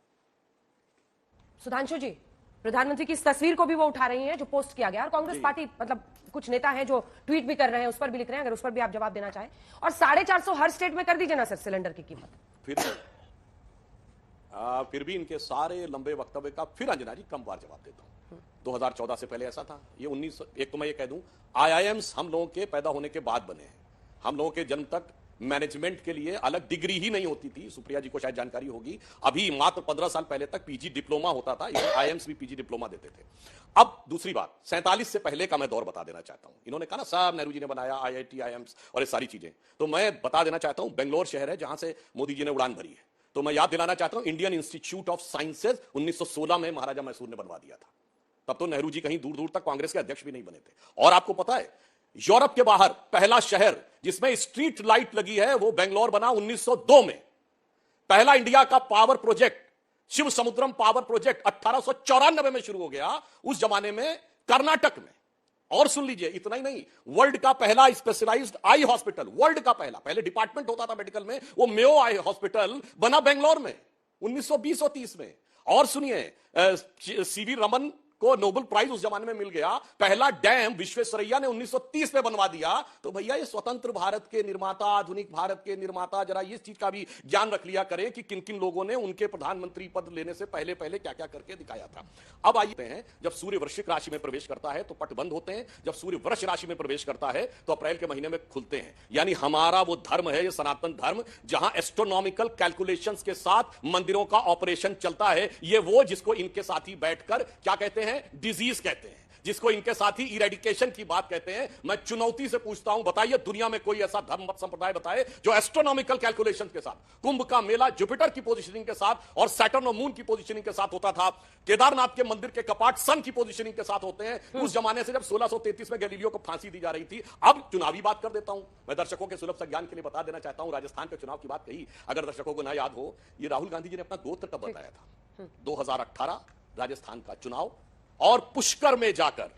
सुधांशु जी, प्रधानमंत्री की इस तस्वीर को भी वो उठा रही हैं जो पोस्ट किया गया, और कांग्रेस पार्टी, मतलब कुछ नेता हैं जो ट्वीट भी कर रहे हैं, उस पर भी लिख रहे हैं, अगर उस पर भी आप जवाब देना चाहें। और 450 हर स्टेट में कर दीजिए ना सर सिलेंडर की कीमत। फिर भी इनके सारे लंबे वक्तव्य का फिर अंजना जी क्रमवार जवाब देता हूं। 2014 से पहले ऐसा था, ये 19, एक तो मैं ये कह दूं, IIMs हम लोगों के पैदा होने के बाद बने हैं। हम लोगों के जन्म तक मैनेजमेंट के लिए अलग डिग्री ही नहीं होती थी, सुप्रिया जी को शायद जानकारी होगी। अभी मात्र 15 साल पहले तक पीजी डिप्लोमा होता था, IIMs भी पीजी डिप्लोमा देते थे। अब दूसरी बात, 47 से पहले का मैं दौर बता देना चाहता हूं। इन्होंने कहा ना साहब नेहरू जी ने बनाया IIT, IIMs और ये सारी चीजें, तो मैं बता देना चाहता हूं, बेंगलोर शहर है जहां से मोदी जी ने उड़ान भरी है, तो मैं याद दिलाना चाहता हूं, इंडियन इंस्टीट्यूट ऑफ साइंसेज 1916 में महाराजा मैसूर ने बनवा दिया था। तब तो नेहरू जी कहीं दूर दूर तक कांग्रेस के अध्यक्ष भी नहीं बने थे। और आपको पता है, यूरोप के बाहर पहला शहर जिसमें स्ट्रीट लाइट लगी है वो बेंगलोर बना 1902 में। पहला इंडिया का पावर प्रोजेक्ट, शिव समुद्रम पावर प्रोजेक्ट 1894 में शुरू हो गया, उस जमाने में कर्नाटक में। और सुन लीजिए, इतना ही नहीं, वर्ल्ड का पहला स्पेशलाइज्ड आई हॉस्पिटल, वर्ल्ड का पहले डिपार्टमेंट होता था मेडिकल में, वो मेयो आई हॉस्पिटल बना बेंगलोर में 1920 और 30 में। और सुनिए, सीवी रमन को नोबेल प्राइज उस जमाने में मिल गया। पहला डैम विश्वेश्वरैया ने 1930 में बनवा दिया। तो भैया ये स्वतंत्र भारत के निर्माता, आधुनिक भारत के निर्माता, जरा इस चीज का भी ज्ञान रख लिया करें कि किन किन लोगों ने उनके प्रधानमंत्री पद लेने से पहले पहले क्या क्या करके दिखाया था। अब आइए हैं, जब सूर्य वृश्चिक राशि में प्रवेश करता है तो पट बंद होते हैं, जब सूर्य वृष राशि में प्रवेश करता है तो अप्रैल के महीने में खुलते हैं। यानी हमारा वो धर्म है, ये सनातन धर्म, जहां एस्ट्रोनॉमिकल कैलकुलेशंस के साथ मंदिरों का ऑपरेशन चलता है। ये वो जिसको इनके साथी बैठकर क्या कहते हैं, डिजीज कहते हैं, जिसको इनके साथी इरेडिकेशन की बात कहते हैं। मैं चुनौती से पूछता हूं, बताइए दुनिया में कोई ऐसा धर्म मत संप्रदाय बताए जो एस्ट्रोनॉमिकल कैलकुलेशन के साथ, कुंभ का मेला जुपिटर की पोजीशनिंग के साथ और सैटर्न और मून की पोजीशनिंग के साथ होता था। केदारनाथ के मंदिर के कपाट सन की पोजीशनिंग के साथ होते हैं। उस जमाने से जब 1633 में गैलीलियो को फांसी दी जा रही थी। अब चुनावी बात कर देता हूं, मैं दर्शकों के सुलभ ज्ञान के लिए बता देना चाहता हूं, राजस्थान के चुनाव की बात कही, अगर दर्शकों को ना याद हो, ये राहुल गांधी जी ने अपना गोत्र कब बताया था, 2018 राजस्थान का चुनाव। और पुष्कर में जाकर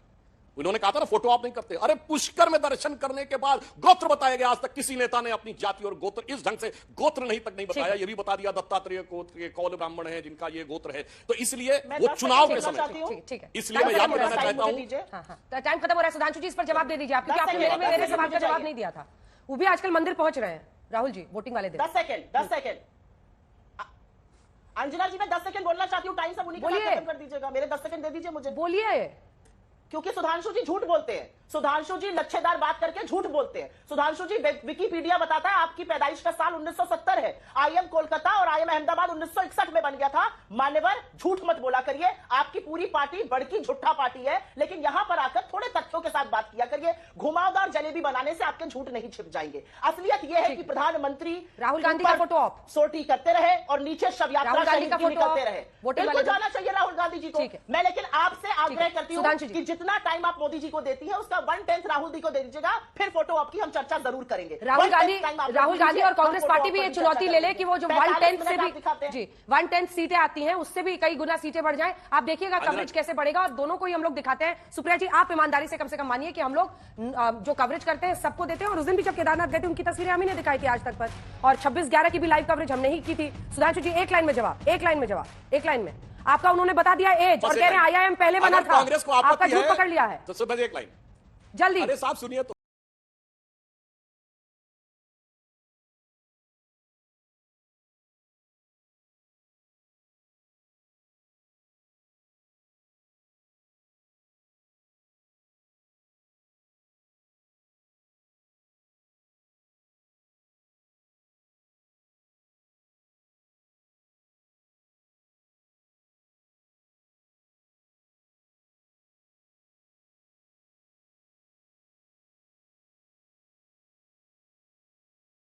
उन्होंने कहा था ना, फोटो आप नहीं करते, अरे पुष्कर में दर्शन करने के बाद गोत्र बताया गया। आज तक किसी नेता ने अपनी जाति और गोत्र इस ढंग से गोत्र नहीं बताया। ये भी बता दिया दत्तात्रेय गोत्र के कौल ब्राह्मण है जिनका ये गोत्र है। तो इसलिए वो चुनाव के समय, इसलिए मैं याद दिलाना चाहता हूं। टाइम खत्म हो रहा है, सुधांशु जी इस पर जवाब दे दीजिए आप, क्योंकि आपने मेरे सवाल का जवाब नहीं दिया था। वो भी आजकल मंदिर पहुंच रहे हैं। राहुल जी वोटिंग वाले दिन 10 सेकेंड अंजना जी मैं 10 सेकंड बोलना चाहती हूँ, टाइम सब उन्हीं के साथ खत्म कर दीजिएगा। मेरे 10 सेकंड दे दीजिए मुझे। बोलिए। क्योंकि सुधांशु जी झूठ बोलते हैं, सुधांशु जी लच्छेदार बात करके झूठ बोलते हैं। सुधांशु जी विकिपीडिया बताता है आपकी पैदाइश का साल 1970 है, आईएम कोलकाता और आईएम अहमदाबाद 1961 में बन गया था। मान्यवर झूठ मत बोला करिए, आपकी पूरी पार्टी बड़की झूठा पार्टी है, लेकिन यहां पर आकर थोड़े तथ्यों के साथ बात किया करिए। घुमावदार जलेबी बनाने से आपके झूठ नहीं छिप जाएंगे। असलियत यह है कि प्रधानमंत्री राहुल गांधी का फोटो ऑप सोटी करते रहे और नीचे शव यात्रा निकलते रहे। बिल्कुल जाना चाहिए राहुल गांधी जी को। मैं लेकिन आपसे आग्रह करती हूँ कि जितना टाइम आप मोदी जी को देती है उसका 1/10 राहुल जी को दे दीजिएगा, फिर फोटो ऑप की हम चर्चा जरूर करेंगे। राहुल गांधी और कांग्रेस पार्टी भी ये चुनौती ले ले कि वो जो 1/10 से भी जी 1/10 सीटें आती हैं उससे भी कई गुना सीटें बढ़ जाएं। आप देखिएगा कवरेज कैसे बढ़ेगा और दोनों को ही हम लोग दिखाते हैं। सुप्रिया जी आप ईमानदारी से कम मानिए कि हम लोग जो कवरेज करते हैं सबको देते हैं, और उस दिन भी जब केदारनाथ गए थे उनकी तस्वीरें हम ही ने दिखाई थी आज तक पर, और 26/11 की भी लाइव कवरेज हमने ही की थी। सुधांशु जी एक लाइन में जवाब, एक लाइन में आपका उन्होंने बता दिया एज, और कह रहे हैं IIM पहले बना था, कांग्रेस को आपका झूठ पकड़ लिया है। तो सिर्फ एक लाइन जल्दी अरे साहब सुनिए तो।